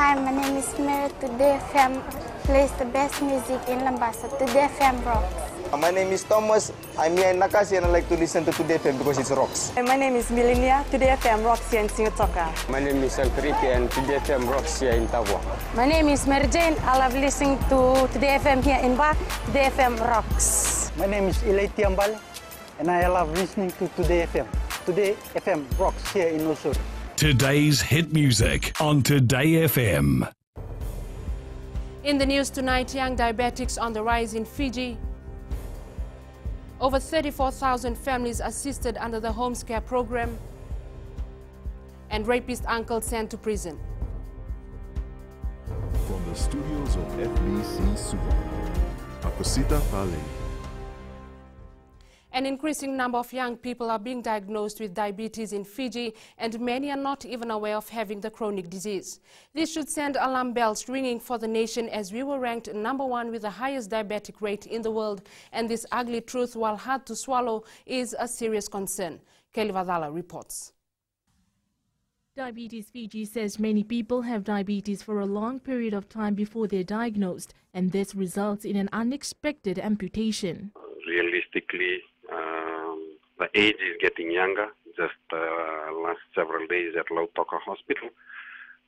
Hi, my name is Mary. Today FM plays the best music in Lambasa. Today FM rocks. My name is Thomas. I'm here in Nakasi and I like to listen to Today FM because it rocks. My name is Milenia. Today FM rocks here in Singatoka. My name is Alfriti and Today FM rocks here in Taveuni. My name is Mary Jane. I love listening to Today FM here in Ba. Today FM rocks. My name is Ilaiti Ambal and I love listening to Today FM. Today FM rocks here in Osur. Today's hit music on Today FM. In the news tonight, young diabetics on the rise in Fiji. Over 34,000 families assisted under the home care program. And rapist uncle sent to prison. From the studios of FBC Suva, Akosita Pale. An increasing number of young people are being diagnosed with diabetes in Fiji, and many are not even aware of having the chronic disease. This should send alarm bells ringing for the nation, as we were ranked #1 with the highest diabetic rate in the world, and this ugly truth, while hard to swallow, is a serious concern. Kelly Vadala reports. Diabetes Fiji says many people have diabetes for a long period of time before they're diagnosed, and this results in an unexpected amputation. Realistically, the age is getting younger. Just last several days at Lautoka Hospital,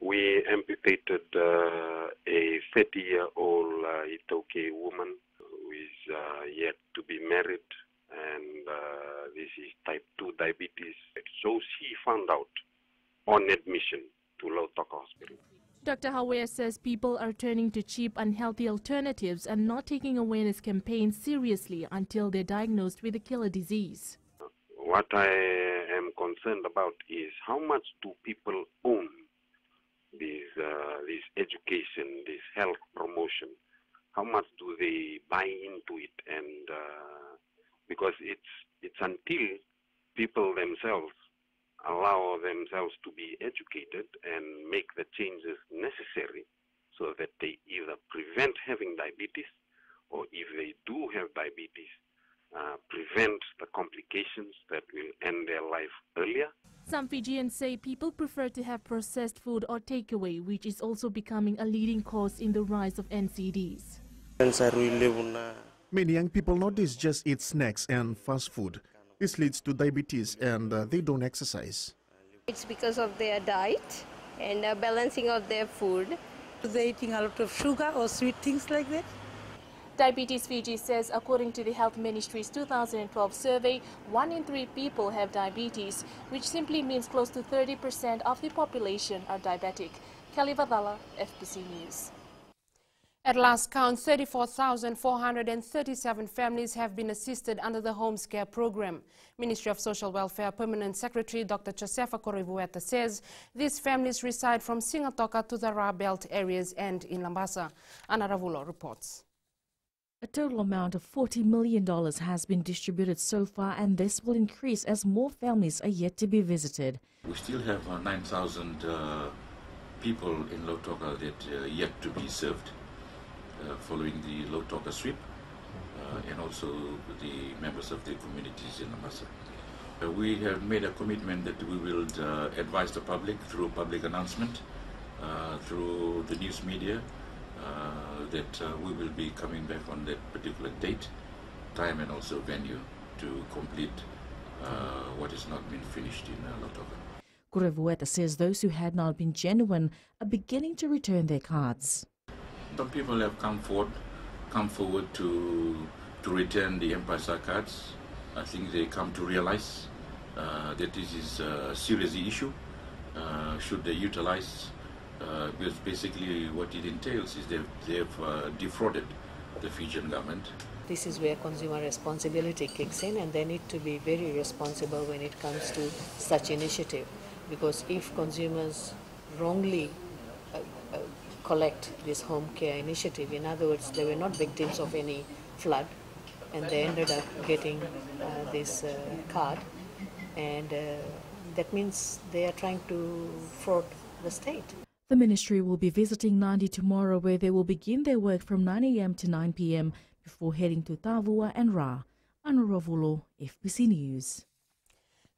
we amputated a 30-year-old Itoke woman who is yet to be married, and this is type 2 diabetes. So she found out on admission to Lautoka Hospital. Dr. Hawea says people are turning to cheap, unhealthy alternatives and not taking awareness campaigns seriously until they're diagnosed with a killer disease. What I am concerned about is how much do people own this education, this health promotion? How much do they buy into it? And because it's until people themselves allow themselves to be educated and make the changes necessary so that they either prevent having diabetes, or if they do have diabetes, prevent the complications that will end their life earlier. Some Fijians say people prefer to have processed food or takeaway, which is also becoming a leading cause in the rise of NCDs. Many young people nowadays just eat snacks and fast food. This leads to diabetes and they don't exercise. It's because of their diet and balancing of their food. They're eating a lot of sugar or sweet things like that. Diabetes Fiji says, according to the Health Ministry's 2012 survey, 1 in 3 people have diabetes, which simply means close to 30% of the population are diabetic. Kelly Vadala, FBC News. At last count, 34,437 families have been assisted under the home care program. Ministry of Social Welfare Permanent Secretary Dr. Josefa Korevueta says these families reside from Singatoka to the Ra Belt areas and in Lambasa. Ana Ravulo reports. A total amount of $40 million has been distributed so far, and this will increase as more families are yet to be visited. We still have 9,000 people in Lautoka that are yet to be served. Following the Lautoka sweep and also the members of the communities in Lambasa. We have made a commitment that we will advise the public through public announcement, through the news media, that we will be coming back on that particular date, time and also venue to complete what has not been finished in Lautoka. Korevueta says those who had not been genuine are beginning to return their cards. Some people have come forward to return the M-Pesa cards. I think they come to realize that this is a serious issue. Should they utilize, because basically what it entails is they've defrauded the Fijian government. This is where consumer responsibility kicks in, and they need to be very responsible when it comes to such initiative. Because if consumers wrongly collect this home care initiative, in other words, they were not victims of any flood, and they ended up getting this card, and that means they are trying to fraud the state. The ministry will be visiting Nadi tomorrow, where they will begin their work from 9 a.m. to 9 p.m. before heading to Tavua and Ra. Ana Ravulo, FBC News.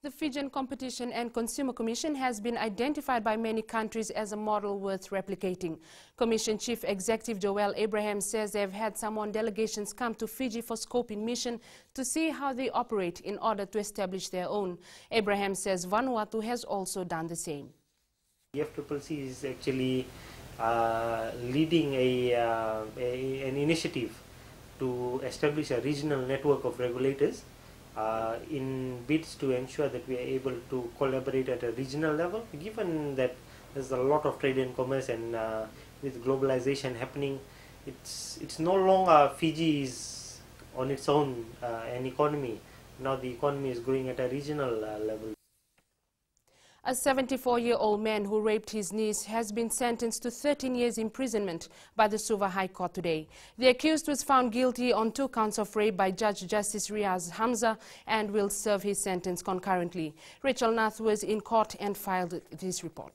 The Fijian Competition and Consumer Commission has been identified by many countries as a model worth replicating. Commission Chief Executive Joel Abraham says they have had some delegations come to Fiji for scoping mission to see how they operate in order to establish their own. Abraham says Vanuatu has also done the same. The FCCC is actually leading an initiative to establish a regional network of regulators in bids to ensure that we are able to collaborate at a regional level, given that there's a lot of trade and commerce, and with globalization happening, it's no longer Fiji is on its own an economy. Now the economy is growing at a regional level. A 74-year-old man who raped his niece has been sentenced to 13 years imprisonment by the Suva High Court today. The accused was found guilty on 2 counts of rape by Judge Justice Riaz Hamza and will serve his sentence concurrently. Rachel Nath was in court and filed this report.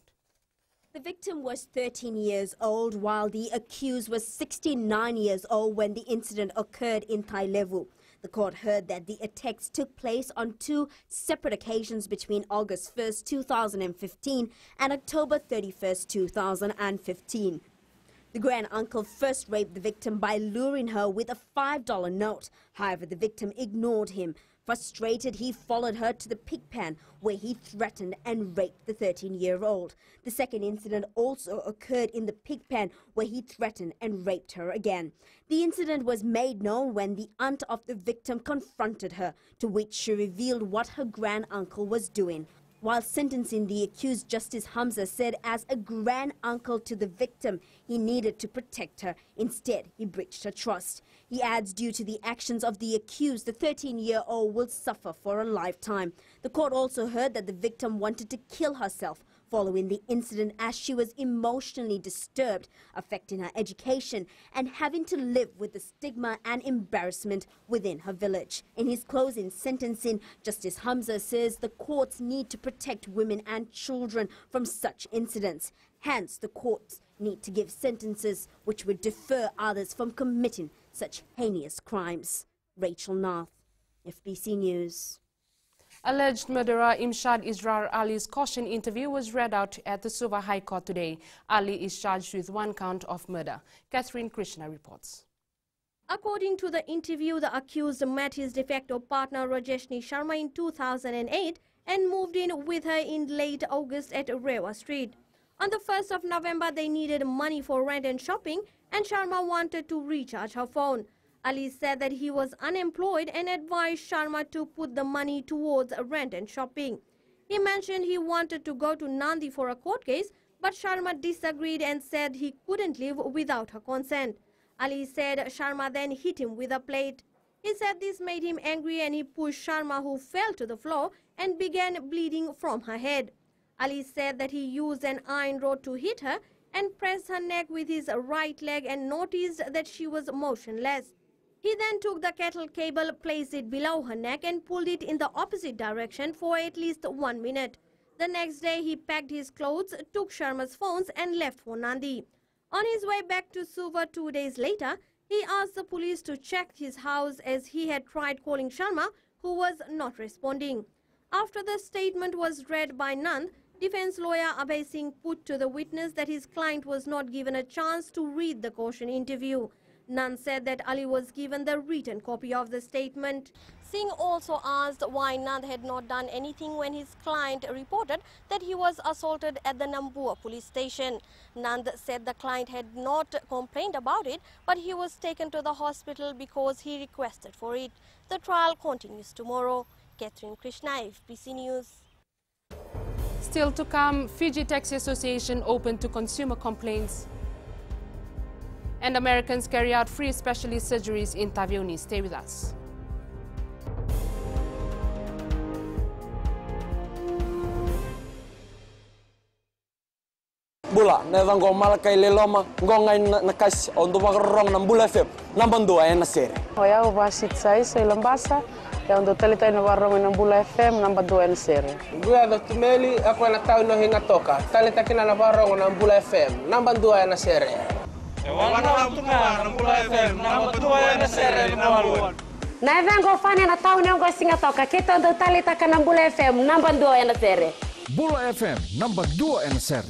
The victim was 13 years old, while the accused was 69 years old when the incident occurred in Tailevu. The court heard that the attacks took place on 2 separate occasions between August 1st, 2015 and October 31st, 2015. The granduncle first raped the victim by luring her with a $5 note. However, the victim ignored him. Frustrated, he followed her to the pig pen where he threatened and raped the 13-year-old. The second incident also occurred in the pig pen where he threatened and raped her again. The incident was made known when the aunt of the victim confronted her, to which she revealed what her granduncle was doing. While sentencing the accused, Justice Hamza said as a granduncle to the victim, he needed to protect her. Instead, he breached her trust. He adds due to the actions of the accused, the 13-year-old will suffer for a lifetime. The court also heard that the victim wanted to kill herself following the incident as she was emotionally disturbed, affecting her education and having to live with the stigma and embarrassment within her village. In his closing sentencing, Justice Hamza says the courts need to protect women and children from such incidents. Hence, the courts need to give sentences which would deter others from committing such heinous crimes. Rachel Nath, FBC News. Alleged murderer Imshad Israr Ali's caution interview was read out at the Suva High Court today. Ali is charged with 1 count of murder. Catherine Krishna reports. According to the interview, the accused met his de facto partner Rajeshni Sharma in 2008 and moved in with her in late August at Rewa Street. On the 1st of November, they needed money for rent and shopping, and Sharma wanted to recharge her phone. Ali said that he was unemployed and advised Sharma to put the money towards rent and shopping. He mentioned he wanted to go to Nandi for a court case, but Sharma disagreed and said he couldn't live without her consent. Ali said Sharma then hit him with a plate. He said this made him angry and he pushed Sharma, who fell to the floor and began bleeding from her head. Ali said that he used an iron rod to hit her and pressed her neck with his right leg and noticed that she was motionless. He then took the kettle cable, placed it below her neck and pulled it in the opposite direction for at least 1 minute. The next day, he packed his clothes, took Sharma's phones and left for Nandi. On his way back to Suva 2 days later, he asked the police to check his house as he had tried calling Sharma, who was not responding. After the statement was read by Nand, defense lawyer Abhay Singh put to the witness that his client was not given a chance to read the caution interview. Nand said that Ali was given the written copy of the statement. Singh also asked why Nand had not done anything when his client reported that he was assaulted at the Nambua police station. Nand said the client had not complained about it, but he was taken to the hospital because he requested for it. The trial continues tomorrow. Catherine Krishna, FBC News. Still to come, Fiji Taxi Association open to consumer complaints. And Americans carry out free specialist surgeries in Taveuni. Stay with us. Bula, nevang go malakai leloma, ngongai nakas untuk makarong ng bula feb, nambandu ay nasere. Hoya ubasit sai lambasa, ya untuk talita ina warong ng bula FM nambandu ay nasere. Gua do tumeli ako na tao no hinga toka, talita kina na warong ng bula FM, nambandu ay nasere. Na vengo fani na tauni ngo singatoka kita ndo talita kana Bula FM namba 2 ena sere. Bula FM namba 2 ena sere.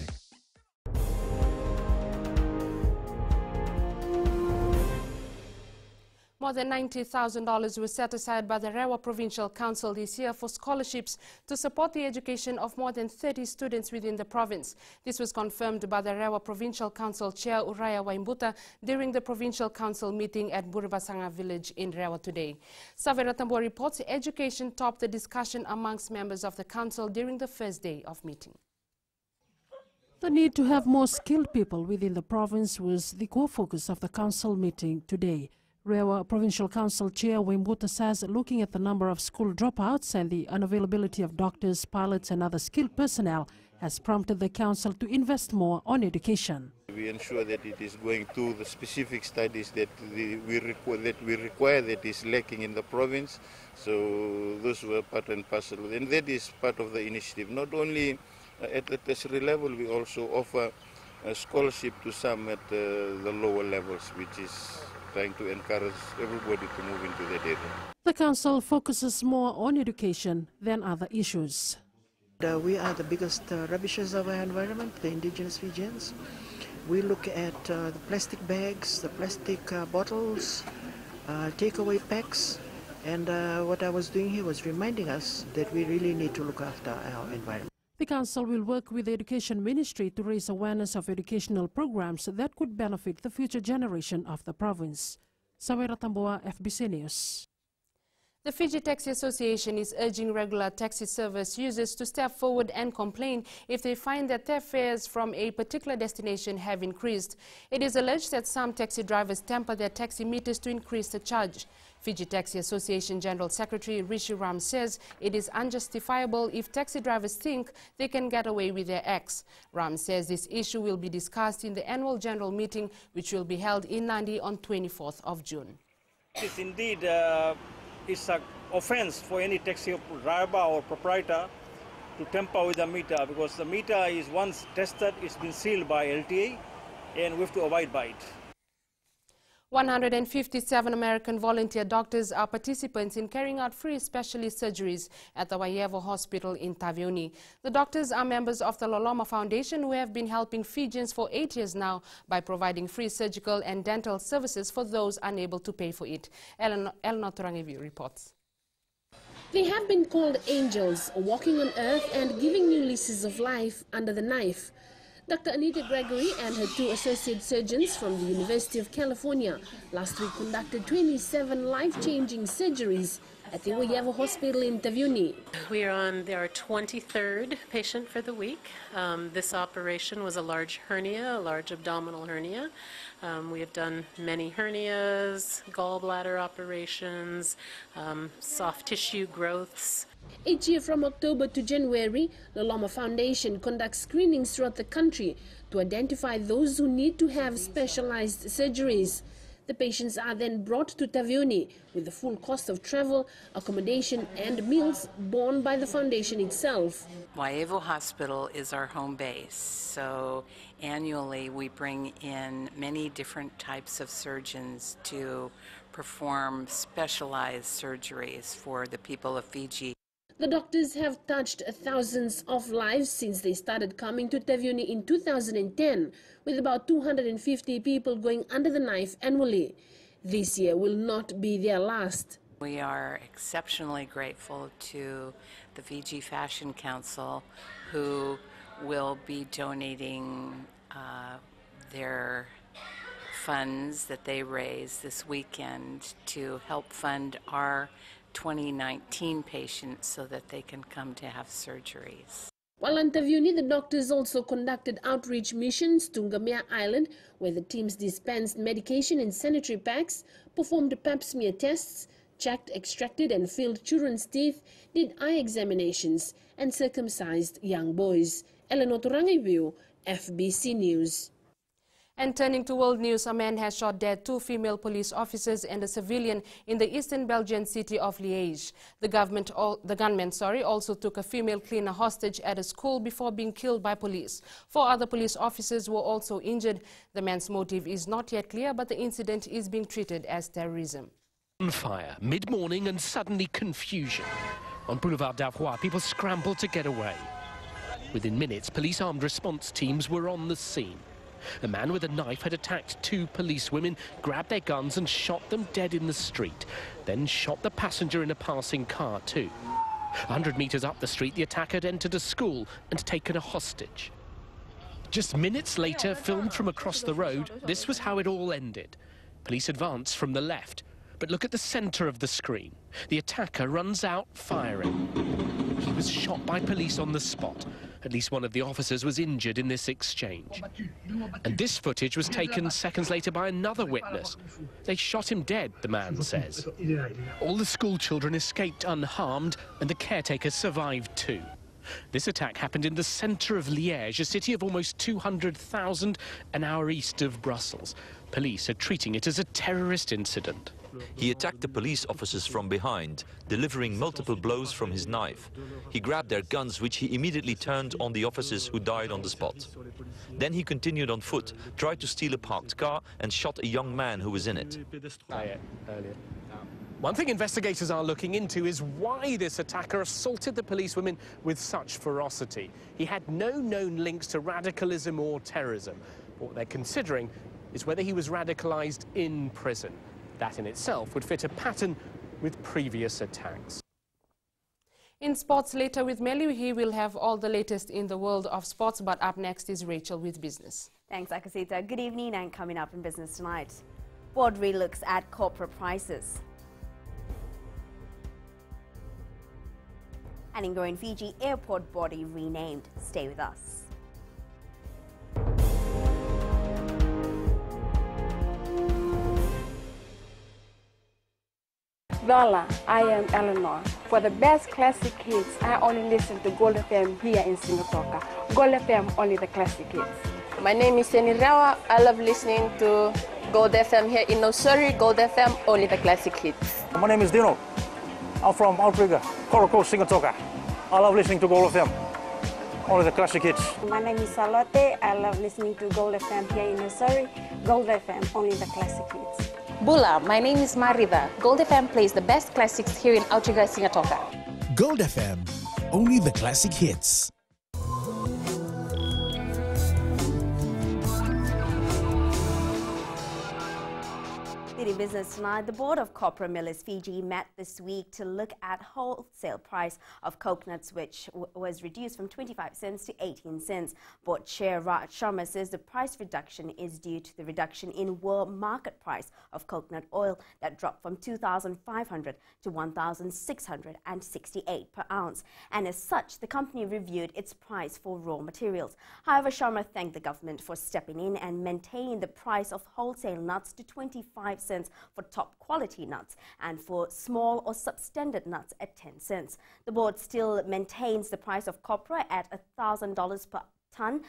More than $90,000 was set aside by the Rewa Provincial Council this year for scholarships to support the education of more than 30 students within the province. This was confirmed by the Rewa Provincial Council Chair Uraya Waimbuta during the Provincial Council meeting at Burubasanga village in Rewa today. Savera Tambo reports education topped the discussion amongst members of the council during the first day of meeting. The need to have more skilled people within the province was the core focus of the council meeting today. Rewa Provincial Council Chair Wimbuta says looking at the number of school dropouts and the unavailability of doctors, pilots and other skilled personnel has prompted the council to invest more on education. We ensure that it is going to the specific studies that we require that is lacking in the province. So those were part and parcel. And that is part of the initiative. Not only at the tertiary level, we also offer a scholarship to some at the lower levels, which is trying to encourage everybody to move into that area. The council focuses more on education than other issues. We are the biggest rubbishers of our environment, the indigenous Fijians. We look at the plastic bags, the plastic bottles, takeaway packs, and what I was doing here was reminding us that we really need to look after our environment. The council will work with the Education Ministry to raise awareness of educational programs that could benefit the future generation of the province. Sawera Tamboa, FBC News. The Fiji Taxi Association is urging regular taxi service users to step forward and complain if they find that their fares from a particular destination have increased. It is alleged that some taxi drivers tamper their taxi meters to increase the charge. Fiji Taxi Association General Secretary Rishi Ram says it is unjustifiable if taxi drivers think they can get away with their acts. Ram says this issue will be discussed in the annual general meeting, which will be held in Nandi on 24th of June. It's indeed it's an offense for any taxi driver or proprietor to tamper with the meter, because the meter is once tested, it's been sealed by LTA, and we have to abide by it. 157 American volunteer doctors are participants in carrying out free specialist surgeries at the Waievo Hospital in Taveuni. The doctors are members of the Loloma Foundation, who have been helping Fijians for 8 years now by providing free surgical and dental services for those unable to pay for it. Elena Torangevi reports. They have been called angels, walking on earth and giving new leases of life under the knife. Dr. Anita Gregory and her 2 associate surgeons from the University of California last week conducted 27 life-changing surgeries at the Waievo Hospital in Taveuni. We are on our 23rd patient for the week. This operation was a large hernia, a large abdominal hernia. We have done many hernias, gallbladder operations, soft tissue growths. Each year from October to January, the Loloma Foundation conducts screenings throughout the country to identify those who need to have specialized surgeries. The patients are then brought to Taveuni with the full cost of travel, accommodation and meals borne by the foundation itself. Waievo Hospital is our home base, so annually we bring in many different types of surgeons to perform specialized surgeries for the people of Fiji. The doctors have touched thousands of lives since they started coming to Taveuni in 2010, with about 250 people going under the knife annually. This year will not be their last. We are exceptionally grateful to the Fiji Fashion Council, who will be donating their funds that they raise this weekend to help fund our 2019 patients so that they can come to have surgeries. While on Taveuni, the doctors also conducted outreach missions to Ngamia Island, where the teams dispensed medication in sanitary packs, performed pap smear tests, checked, extracted and filled children's teeth, did eye examinations and circumcised young boys. Eleanor Torangeviu, FBC News. And turning to world news, a man has shot dead 2 female police officers and a civilian in the eastern Belgian city of Liège. The gunman also took a female cleaner hostage at a school before being killed by police. 4 other police officers were also injured. The man's motive is not yet clear, but the incident is being treated as terrorism. On fire, mid-morning and suddenly confusion. On Boulevard d'Avoie, people scrambled to get away. Within minutes, police armed response teams were on the scene. A man with a knife had attacked 2 policewomen, grabbed their guns and shot them dead in the street, then shot the passenger in a passing car too. 100 metres up the street, the attacker had entered a school and taken a hostage. Just minutes later, filmed from across the road, this was how it all ended. Police advance from the left. But look at the centre of the screen. The attacker runs out firing. He was shot by police on the spot. At least one of the officers was injured in this exchange. And this footage was taken seconds later by another witness. They shot him dead, the man says. All the school children escaped unharmed, and the caretaker survived too. This attack happened in the centre of Liège, a city of almost 200,000, an hour east of Brussels. Police are treating it as a terrorist incident. He attacked the police officers from behind, delivering multiple blows from his knife. He grabbed their guns, which he immediately turned on the officers who died on the spot. Then he continued on foot, tried to steal a parked car and shot a young man who was in it. One thing investigators are looking into is why this attacker assaulted the policewomen with such ferocity. He had no known links to radicalism or terrorism. What they're considering is whether he was radicalized in prison. That in itself would fit a pattern with previous attacks. In sports later with Melu, he will have all the latest in the world of sports, but up next is Rachel with business. Thanks, Akasita. Good evening, and coming up in business tonight, board relooks at corporate prices. And in growing Fiji, airport body renamed. Stay with us. Lola, I am Eleanor. For the best classic hits, I only listen to Gold FM here in Singapore. Gold FM, only the classic hits. My name is Seni Rawa. I love listening to Gold FM here in Nosuri. Gold FM, only the classic hits. My name is Dino. I'm from Outrigger, Coral Coast, Singapore. I love listening to Gold FM, only the classic hits. My name is Salote. I love listening to Gold FM here in Nosuri. Gold FM, only the classic hits. Bula, my name is Marida. Gold FM plays the best classics here in Outrigger, Singapore. Gold FM, only the classic hits. In business tonight, the board of copra millers Fiji met this week to look at wholesale price of coconuts, which was reduced from 25 cents to 18 cents. Board Chair Raj Sharma says the price reduction is due to the reduction in world market price of coconut oil that dropped from 2,500 to 1,668 per ounce. And as such, the company reviewed its price for raw materials. However, Sharma thanked the government for stepping in and maintaining the price of wholesale nuts to 25 cents for top quality nuts and for small or substandard nuts at 10 cents. The board still maintains the price of copra at $1,000 per tonne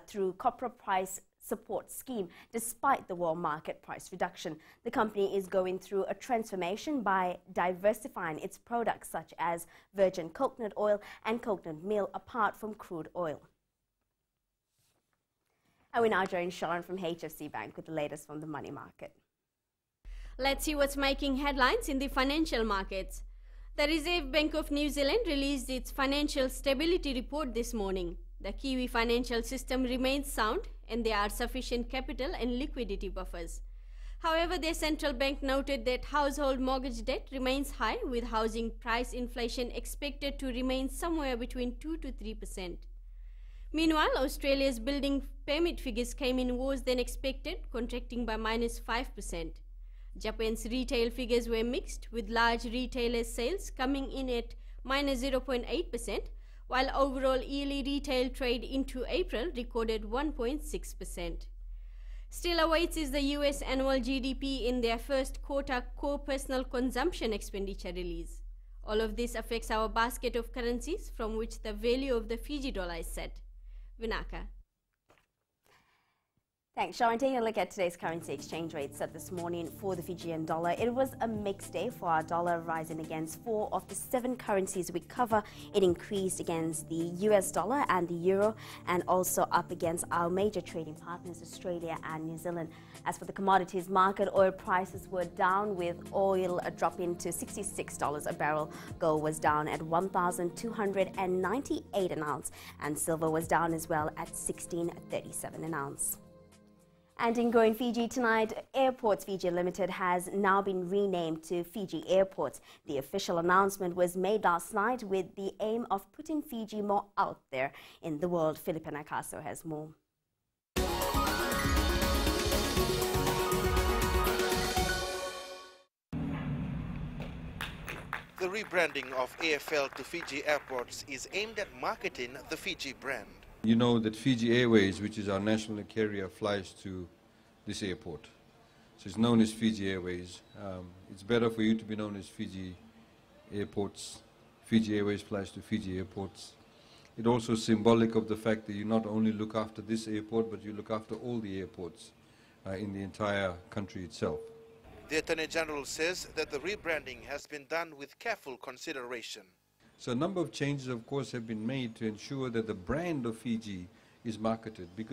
through copra price support scheme despite the world market price reduction. The company is going through a transformation by diversifying its products such as virgin coconut oil and coconut meal apart from crude oil. And we now join Sharon from HFC Bank with the latest from the money market. Let's see what's making headlines in the financial markets. The Reserve Bank of New Zealand released its financial stability report this morning. The Kiwi financial system remains sound and there are sufficient capital and liquidity buffers. However, their central bank noted that household mortgage debt remains high, with housing price inflation expected to remain somewhere between 2 to 3%. Meanwhile, Australia's building permit figures came in worse than expected, contracting by -5%. Japan's retail figures were mixed, with large retailers' sales coming in at -0.8%, while overall yearly retail trade into April recorded 1.6%. Still awaits is the US annual GDP in their first quarter core personal consumption expenditure release. All of this affects our basket of currencies from which the value of the Fiji dollar is set. Vinaka. Thanks, Sean. Taking a look at today's currency exchange rate set this morning for the Fijian dollar. It was a mixed day for our dollar, rising against 4 of the 7 currencies we cover. It increased against the US dollar and the euro, and also up against our major trading partners, Australia and New Zealand. As for the commodities market, oil prices were down, with oil dropping to $66 a barrel. Gold was down at $1,298 an ounce, and silver was down as well at $16.37 an ounce. And in Going Fiji tonight, Airports Fiji Limited has now been renamed to Fiji Airports. The official announcement was made last night with the aim of putting Fiji more out there in the world. Philippa Nakaso has more. The rebranding of AFL to Fiji Airports is aimed at marketing the Fiji brand. You know that Fiji Airways, which is our national carrier, flies to this airport. So it's known as Fiji Airways. It's better for you to be known as Fiji Airports. Fiji Airways flies to Fiji Airports. It's also symbolic of the fact that you not only look after this airport, but you look after all the airports in the entire country itself. The Attorney General says that the rebranding has been done with careful consideration. So a number of changes, of course, have been made to ensure that the brand of Fiji is marketed. Because